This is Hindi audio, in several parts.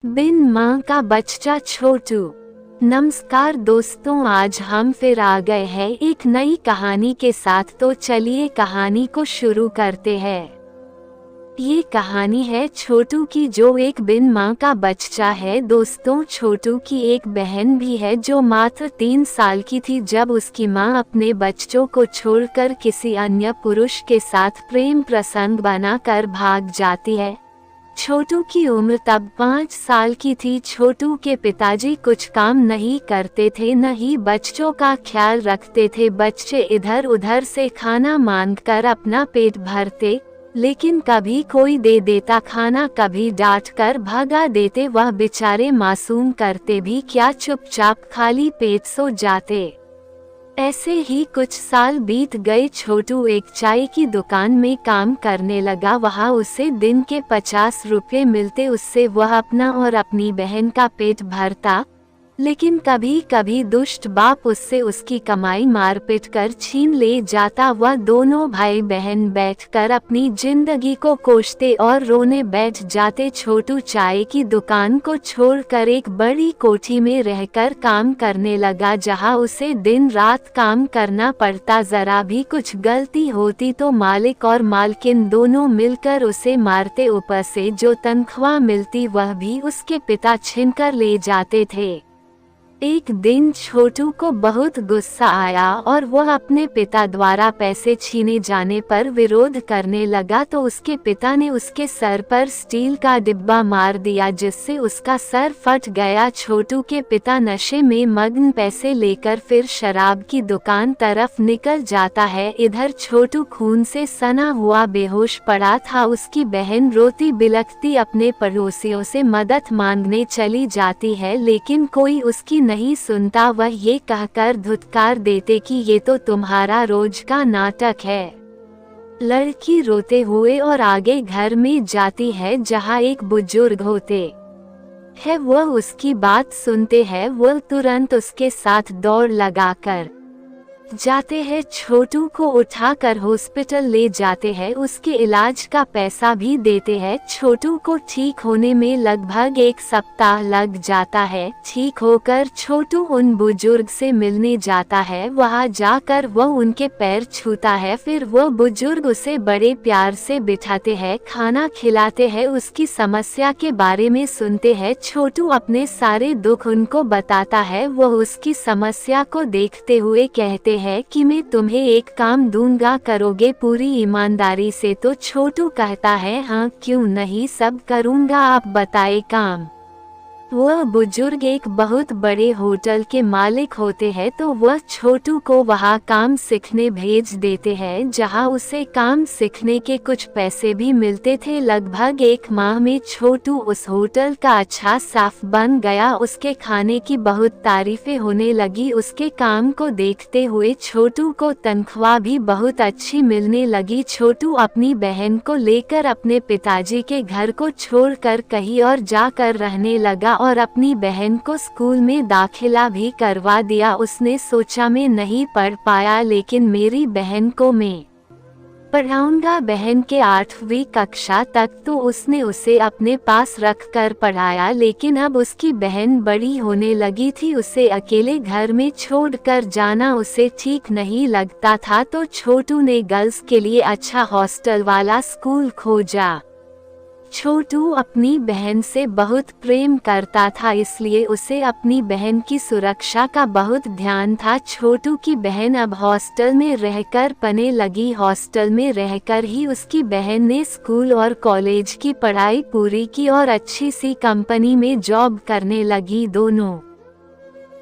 बिन माँ का बच्चा छोटू। नमस्कार दोस्तों, आज हम फिर आ गए हैं एक नई कहानी के साथ। तो चलिए कहानी को शुरू करते हैं। ये कहानी है छोटू की, जो एक बिन माँ का बच्चा है। दोस्तों, छोटू की एक बहन भी है जो मात्र 3 साल की थी जब उसकी माँ अपने बच्चों को छोड़कर किसी अन्य पुरुष के साथ प्रेम प्रसंग बनाकर भाग जाती है। छोटू की उम्र तब 5 साल की थी। छोटू के पिताजी कुछ काम नहीं करते थे, न ही बच्चों का ख्याल रखते थे। बच्चे इधर उधर से खाना मांगकर अपना पेट भरते, लेकिन कभी कोई दे देता खाना, कभी डांट कर भगा देते। वह बेचारे मासूम करते भी क्या, चुपचाप खाली पेट सो जाते। ऐसे ही कुछ साल बीत गए। छोटू एक चाय की दुकान में काम करने लगा। वहाँ उसे दिन के 50 रुपये मिलते। उससे वह अपना और अपनी बहन का पेट भरता, लेकिन कभी कभी दुष्ट बाप उससे उसकी कमाई मारपीट कर छीन ले जाता। वह दोनों भाई बहन बैठकर अपनी जिंदगी को कोसते और रोने बैठ जाते। छोटू चाय की दुकान को छोड़कर एक बड़ी कोठी में रहकर काम करने लगा, जहां उसे दिन रात काम करना पड़ता। जरा भी कुछ गलती होती तो मालिक और मालकिन दोनों मिलकर उसे मारते। ऊपर से जो तनख्वाह मिलती वह भी उसके पिता छीनकर ले जाते थे। एक दिन छोटू को बहुत गुस्सा आया और वह अपने पिता द्वारा पैसे छीने जाने पर विरोध करने लगा, तो उसके पिता ने उसके सर पर स्टील का डिब्बा मार दिया, जिससे उसका सर फट गया। छोटू के पिता नशे में मग्न पैसे लेकर फिर शराब की दुकान तरफ निकल जाता है। इधर छोटू खून से सना हुआ बेहोश पड़ा था। उसकी बहन रोती बिलखती अपने पड़ोसियों से मदद मांगने चली जाती है, लेकिन कोई उसकी नहीं सुनता। वह ये कहकर धुतकार देते कि ये तो तुम्हारा रोज का नाटक है। लड़की रोते हुए और आगे घर में जाती है, जहाँ एक बुजुर्ग होते हैं। वह उसकी बात सुनते हैं। वह तुरंत उसके साथ दौड़ लगाकर जाते हैं। छोटू को उठाकर हॉस्पिटल ले जाते हैं। उसके इलाज का पैसा भी देते हैं। छोटू को ठीक होने में लगभग 1 सप्ताह लग जाता है। ठीक होकर छोटू उन बुजुर्ग से मिलने जाता है। वहां जाकर वह उनके पैर छूता है। फिर वह बुजुर्ग उसे बड़े प्यार से बिठाते हैं, खाना खिलाते हैं, उसकी समस्या के बारे में सुनते हैं। छोटू अपने सारे दुख उनको बताता है। वह उसकी समस्या को देखते हुए कहते है कि मैं तुम्हें एक काम दूंगा, करोगे पूरी ईमानदारी से? तो छोटू कहता है, हाँ क्यों नहीं, सब करूंगा, आप बताए काम। वह बुजुर्ग एक बहुत बड़े होटल के मालिक होते हैं, तो वह छोटू को वहाँ काम सीखने भेज देते हैं, जहाँ उसे काम सीखने के कुछ पैसे भी मिलते थे। लगभग 1 माह में छोटू उस होटल का अच्छा साफ बन गया। उसके खाने की बहुत तारीफें होने लगी। उसके काम को देखते हुए छोटू को तनख्वाह भी बहुत अच्छी मिलने लगी। छोटू अपनी बहन को लेकर अपने पिताजी के घर को छोड़कर कहीं और जाकर रहने लगा और अपनी बहन को स्कूल में दाखिला भी करवा दिया। उसने सोचा मैं नहीं पढ़ पाया, लेकिन मेरी बहन को मैं पढ़ाऊंगा। बहन के 8वीं कक्षा तक तो उसने उसे अपने पास रख कर पढ़ाया, लेकिन अब उसकी बहन बड़ी होने लगी थी। उसे अकेले घर में छोड़कर जाना उसे ठीक नहीं लगता था, तो छोटू ने गर्ल्स के लिए अच्छा हॉस्टल वाला स्कूल खोजा। छोटू अपनी बहन से बहुत प्रेम करता था, इसलिए उसे अपनी बहन की सुरक्षा का बहुत ध्यान था। छोटू की बहन अब हॉस्टल में रहकर पढ़ने लगी। हॉस्टल में रहकर ही उसकी बहन ने स्कूल और कॉलेज की पढ़ाई पूरी की और अच्छी सी कंपनी में जॉब करने लगी। दोनों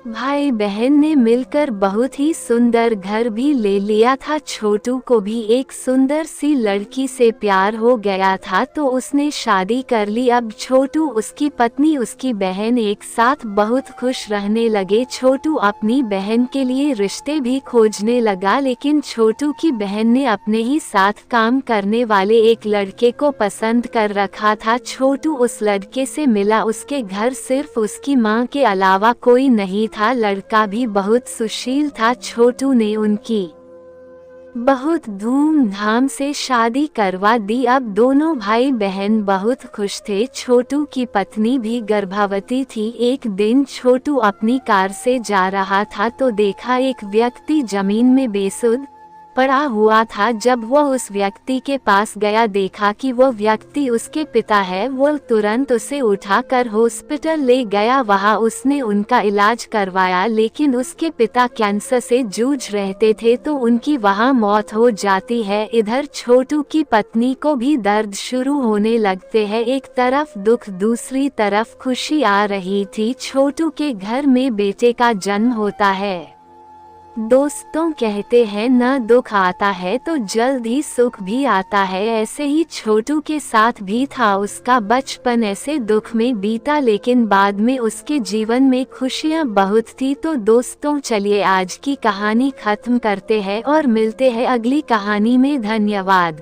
भाई बहन ने मिलकर बहुत ही सुंदर घर भी ले लिया था। छोटू को भी एक सुंदर सी लड़की से प्यार हो गया था, तो उसने शादी कर ली। अब छोटू, उसकी पत्नी, उसकी बहन एक साथ बहुत खुश रहने लगे। छोटू अपनी बहन के लिए रिश्ते भी खोजने लगा, लेकिन छोटू की बहन ने अपने ही साथ काम करने वाले एक लड़के को पसंद कर रखा था। छोटू उस लड़के से मिला। उसके घर सिर्फ उसकी माँ के अलावा कोई नहीं था। लड़का भी बहुत सुशील था। छोटू ने उनकी बहुत धूमधाम से शादी करवा दी। अब दोनों भाई बहन बहुत खुश थे। छोटू की पत्नी भी गर्भवती थी। एक दिन छोटू अपनी कार से जा रहा था तो देखा एक व्यक्ति जमीन में बेसुध पड़ा हुआ था। जब वह उस व्यक्ति के पास गया, देखा कि वो व्यक्ति उसके पिता है। वो तुरंत उसे उठाकर हॉस्पिटल ले गया। वहां उसने उनका इलाज करवाया, लेकिन उसके पिता कैंसर से जूझ रहते थे तो उनकी वहां मौत हो जाती है। इधर छोटू की पत्नी को भी दर्द शुरू होने लगते हैं। एक तरफ दुख, दूसरी तरफ खुशी आ रही थी। छोटू के घर में बेटे का जन्म होता है। दोस्तों कहते हैं न दुख आता है तो जल्द ही सुख भी आता है। ऐसे ही छोटू के साथ भी था। उसका बचपन ऐसे दुख में बीता, लेकिन बाद में उसके जीवन में खुशियां बहुत थी। तो दोस्तों चलिए आज की कहानी खत्म करते हैं और मिलते हैं अगली कहानी में। धन्यवाद।